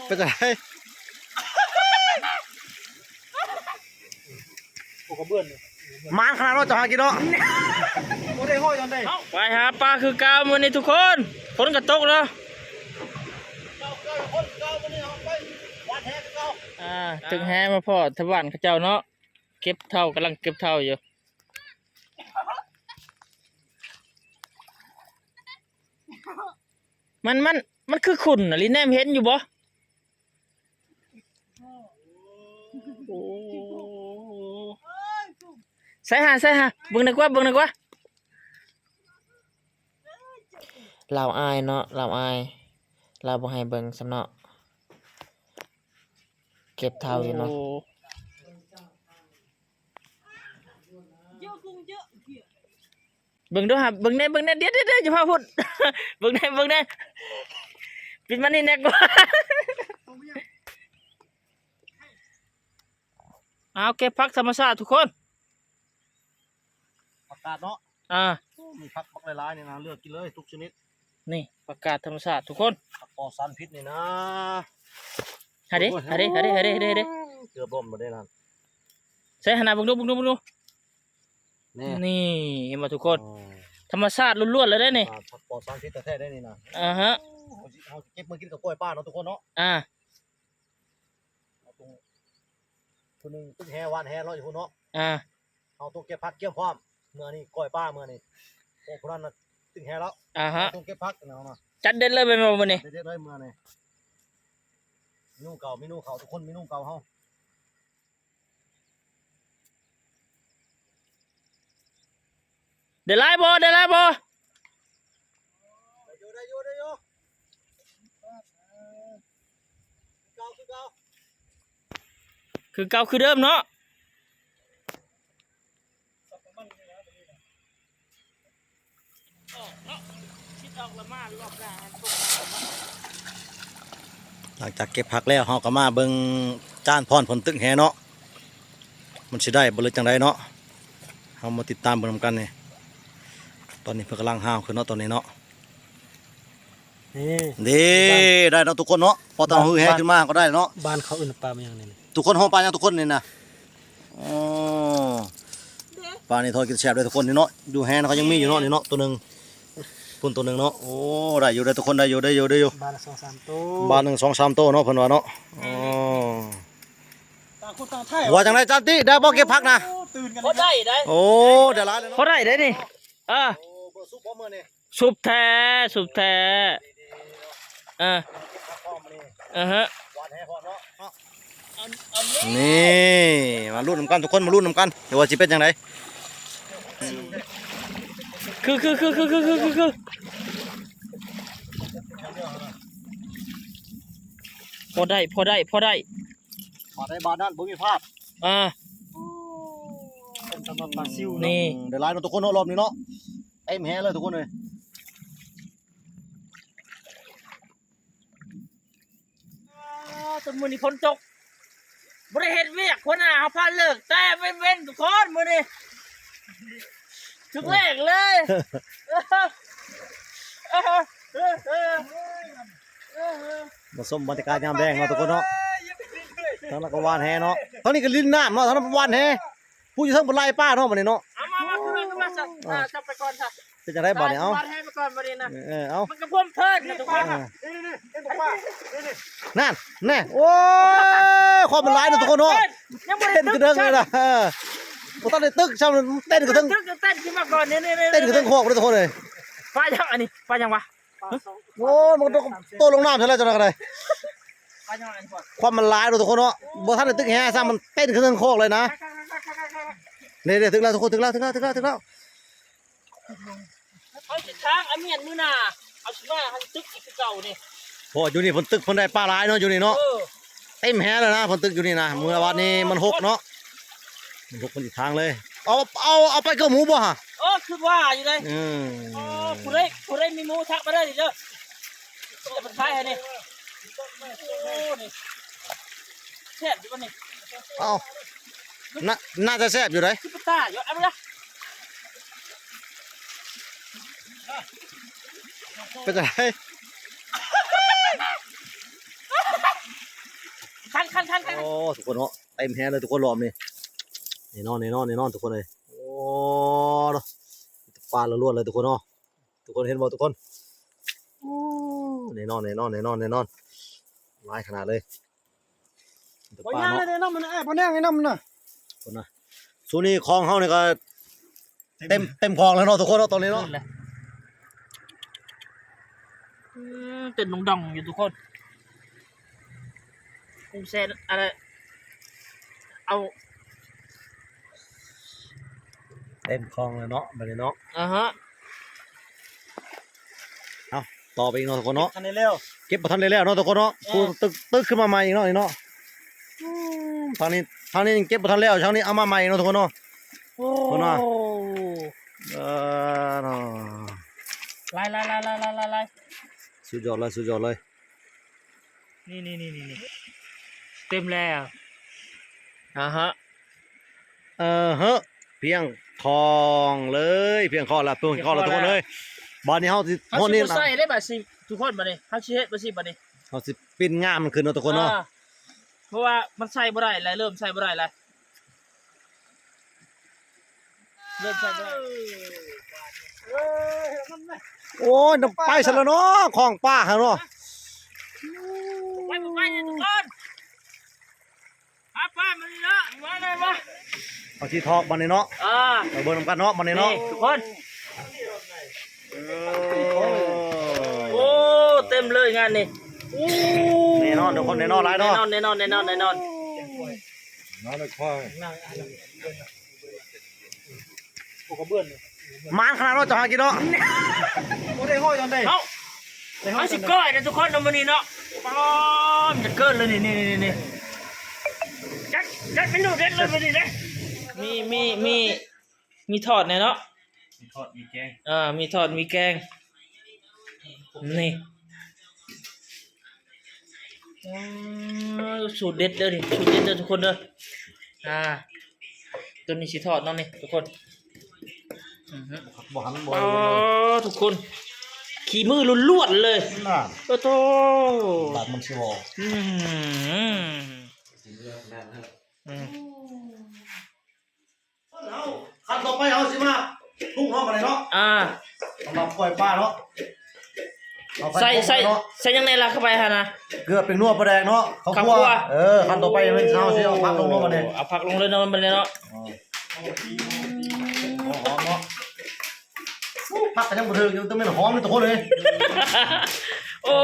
เป็นไงมานขนาดเราจะหากินเนาะโอ้ได้ห้อยจนได้ไปหาปลาคือเก่ามื้อนี้ทุกคนฝนก็ตกแล้วถึงแฮมาพ่อทวารเขาเจ้าเนาะเก็บเท่ากำลังเก็บเท่าอยู่มันคือขุ่นน่ะลิแนมเห็นอยู่บ่ใส่หาเบิ่งหน่อยกว่าเราอายเนาะเราบ่ให้เบิ่งซำเนาะเก็บเท่าอยู่เนาะเบิ่งดูครับเบิ่งแน่เดี๋ยวอย่าพาพูด เบิ่งแน่ปิดมันนี่แน่กว่าเอาเก็บผักธรรมชาติทุกคนผักกาดเนาะมีผักหลายๆนี่นะเลือกกินเลยทุกชนิดนี่ผักกาดธรรมชาติทุกคนผักปลอดสารพิษนี่นะหาดิเกือบล้มมาได้นั่นใส่หนาเบิ่งดูนี่เห็นบ่ทุกคนธรรมชาติล้วนๆเลยได้นี่ผักปลอดสารพิษแท้ๆได้นี่นะฮะเอาเก็บมากินกับกล้วยป้าเนาะทุกคนเนาะคนหนึ่งตึ้งแห่วานแห่ร้อยอยู่คนเนาะเอาตัวเก็บผักเกี่ยวพร้อมเมื่อนี่กล้วยป้าเมื่อนี่โอ้คนนั้นน่ะตึ้งแห่แล้วตัวเก็บผักเนาะมาจัดเด็ดเลยไปมื้อนี้เด็ดเลยเมื่อนี่เมนูเก่าเมนูเขาทุกคนเมนูเก่าเฮาได้หลายบ่ได้อยู่คือเก่าคือเดิมเนาะหลังจากเก็บผักแล้วเฮาก็มาเบิ่งจานพรผลตึกแห่เนาะมันสิได้บ่เลยจังไดเนาะเฮามาติดตามเบิ่งกันนี่ตอนนี้เพิ่นกำลังห้าวขึ้นเนาะตอนนี้เนาะนี่ได้เนาะทุกคนเนาะพอตอนฮือแห่ขึ้นมาก็ได้เนาะบ้านเขาอื่นปลามาอย่างนี้ทุกคนห้องปลาอย่างทุกคนนี่นะปลานี่ทอดกินแซ่บเลยทุกคนนี่เนาะอยู่แห่เขายังมีอยู่เนาะนี่เนาะตัวนึงปุ่นตัวนึงเนาะโอ้ได้อยู่ได้ทุกคนได้อยู่บ้านละ2-3ตัวบ้านหนึ่ง2-3ตัวเนาะเพิ่นว่าเนาะว่าจังไดจันติได้บ่เก็บผักนะพอได้โอ้เดี๋ยวร้านเลยเนาะพอได้นี่ซุปบ่มื้อนี่ซุปแท้ฮะนี่มาลุ้นนำกันทุกคนมาลุ้นนำกันเดี๋ยวว่าสิเป็นจังไดคือพอได้บาดนั่นบ่มีพลาดเป็นสำหรับปลาซิวนี่เดี๋ยวร้านทุกคนเนาะรอบนี้เนาะเต็มแฮเลยทุกคนเลยสมุนฝนตกบริเฮ็ดเวียกคนน่ะเขาพาเลิกแต่เว้นทุกคนมื้อนี้ทุกเลขเลยมาส้มบรรยากาศยามแดงเนาะทุกคนเนาะทั้งนั้นก็วานแฮเนาะทั้งนี้ก็ลิ้นน้ำเนาะทั้งนั้นวานแฮผู้อยู่ทั้งบนไร่ป้าเนาะมื้อนี้เนาะมาจับไปก่อนค่ะเป็นจังได๋บัดนี้เอาวานแฮไปก่อนมื้อนี้นะเอามันก็พ่วงเพิ่นทุกคนนั่นแน่โอ้ยความมันร้ายเนาะทุกคนเนาะเต้นกระเด้งเลยล่ะบ่ต้องได้ตึกซ้ำเต้นกระเด้งเต้นขึ้นมาก่อนนี่เต้นกระเด้งโคกเลยทุกคนเลยปลายังอันนี้ปลายังวะโอ้มันโตลงน้ำใช่แล้วจังได๋ความมันร้ายเนาะทุกคนเนาะบ่ทันได้ตึกแฮ่ซ้ำมันเต้นกระเด้งโคกเลยนะนี่ถึงแล้วทุกคนถึงแล้วเอาสิทางอันเมียนมื้อหน้าเอาสิมาหันตึกอีกคือเก่านี่โอ้อยู่นี่ฝนตึกฝนได้ปลาหลายเนาะอยู่นี่เนาะเต็มแฮ่เลยนะฝนตึกอยู่นี่นะเมื่อวานนี้มันหกเนาะมันหกคนอีกทางเลยเอาไปเกลือหมูบ่ฮะคือว่าอยู่เลยผู้ใดมีหมูทักมาได้ดิเด้อจะเป็นใครฮะนี่โอ้นี่แซ่บอยู่บ่นี่น่าจะแซ่บอยู่เลยคือปตาอยู่เอาไปละเป็นไง คัน โอ้ทุกคนเนาะเต็มแฮเลยทุกคนรอบนี่นี่นอนทุกคนเลยโอ้เนาะปลาล้วนๆเลยทุกคนเนาะทุกคนเห็นบ่ทุกคนโอ้นี่นอนหลายขนาดเลยป บ่ ลา ย่าง เนาะ เลยน้ำมันบ่ย่างไอ้น้ำมันน่ะ คนนะส่วนนี้คลองเฮานี่ก็เต็มคลองแล้วเนาะทุกคนเนาะตอนนี้เนาะ ตื่นดองอยู่ทุกคนผมเซนอะไรเอา เต็มคลองเลยเนาะบัดนี้เนาะ ฮะ ต่อไปอีกเนาะทุกคนเนาะ ทันได้แล้ว เก็บบ่ทันได้แล้วเนาะทุกคนเนาะพูดตึกขึ้นมาใหม่อีกเนาะนี่เนาะทางนี้ยังเก็บบ่ทันแล้วทางนี้เอามาใหม่เนาะทุกคนเนาะ คนน่ะ เนาะ ไล่ สุดยอดเลย นี่เต็มแล้วฮะ ฮะเพียงคลองเลยเพียงคลองละเพียงคลองละทุกคนเลยบ้านนี้เฮาสิ เขา ฮอด สิ นี่ บ่ใส่ได้บัดสิทุกคนบัดนี้เขาสิเฮ็ดบ่สิบัดนี้ เฮาสิปิ้นง่ามมันขึ้นเนาะทุกคนเนาะ เพราะว่ามันใส่บ่ได้แล้วเริ่มใส่บ่ได้แล้วเริ่มใส่บ่ได้ โอ้ยน้ำไปซะแล้วเนาะคลองป้าหั่นเนาะ ไปเนี่ยทุกคนป้ามานี่เนาะมาเลยมา เอาสิทอกบ้านนี้เนาะไปเบิ่งนำกันเนาะบ้านนี้เนาะ ทุกคนโอ้เต็มเลยงานนี่ แน่นอนทุกคนแน่นอนหลายเนาะ แน่นอน น้าเลยคลอง โอ้กระเบื้อนเลย มานขนาดเนาะจะหากินเนาะ โอ้ได้ห้อยจังได๋ เอาสิก้อยนะทุกคนเอามานี่เนาะป้อมจะเกินเลยนี่จัดเป็นดูเด็ดเลยมานี่นะมีทอดเนี่ยเนาะมีทอดมีแกงนี่สูตรเด็ดเลยสูตรเด็ดเลยทุกคนเด้อตัวนี้สิทอดเนาะนี่ทุกคนบ่หันบ่ ทุกคนขี่มือล้วนๆเลย น่ะ โอ้โธ่ บาดมันสิบ่ขั้นต่อไปเอาสิมาพุ่งเนาะมาเลยเนาะสำหรับกล้วยป้าเนาะ ใส่ยังไงล่ะเข้าไปฮะนะ เกลือเป็นนัวปลาแดงเนาะเขาคั่วขั้นต่อไปมันเอาสิเอาผักลงเนาะมาเลย เอาผักลงเลยเนาะมันเลยเนาะ หอมเนาะผักก็ยังบ่ถึงยังต้องเป็นหอมเลยทุกคนเลย โอ้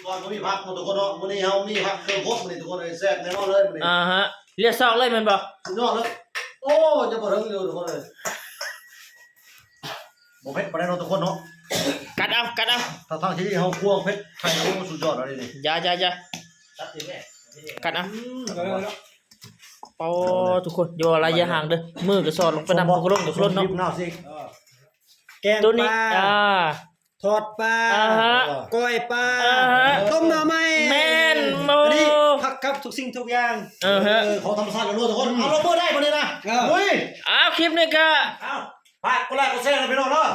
ก่อนมีผักทุกคนเนาะมื้อนี้เฮามีผักเครื่องครบมื้อนี้ทุกคนเลยแซ่บแน่นอนเลยมื้อนี้ ฮะเรียกซอกเลยมันบ่ สุดยอดเลยโอ้จะบ่ถึงอยู่ทุกคนเลยบ่เผ็ดบ่ได้เนาะทุกคนเนาะ กัดเอา ถ้าทางที่เฮาคั่วเผ็ดไข่โอ้สุดยอดเลยนี่ อย่ากัดเอาโอ้ทุกคนอย่าอะไรอย่าห่างเด้อมือก็สอดลงไปนำทุกคนเนาะ น้าสิ แกง ตัว ป นี้ ลาทอดปลาก้อยปลาต้มหน่อไม้ แม่นโม นี่ผักกับทุกสิ่งทุกอย่าง ขอธรรมชาติแล้วทุกคนเอาลงมือได้บ่นี่นะเฮ้ย คลิปนี้ก็ เอาฝากกดไลค์กดแชร์นะพี่น้องเนาะ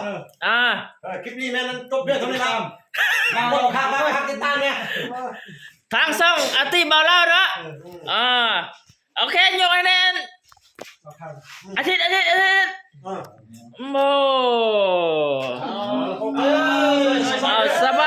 คลิปนี้แม่นั้นจบเรื่องเท่านี้ครับบอกข้างมาติดตามเนี่ย ทางช่องอาร์ตี้บอลเล่าเนาะโอเคยกคะแนนอาทิตย์โมสบา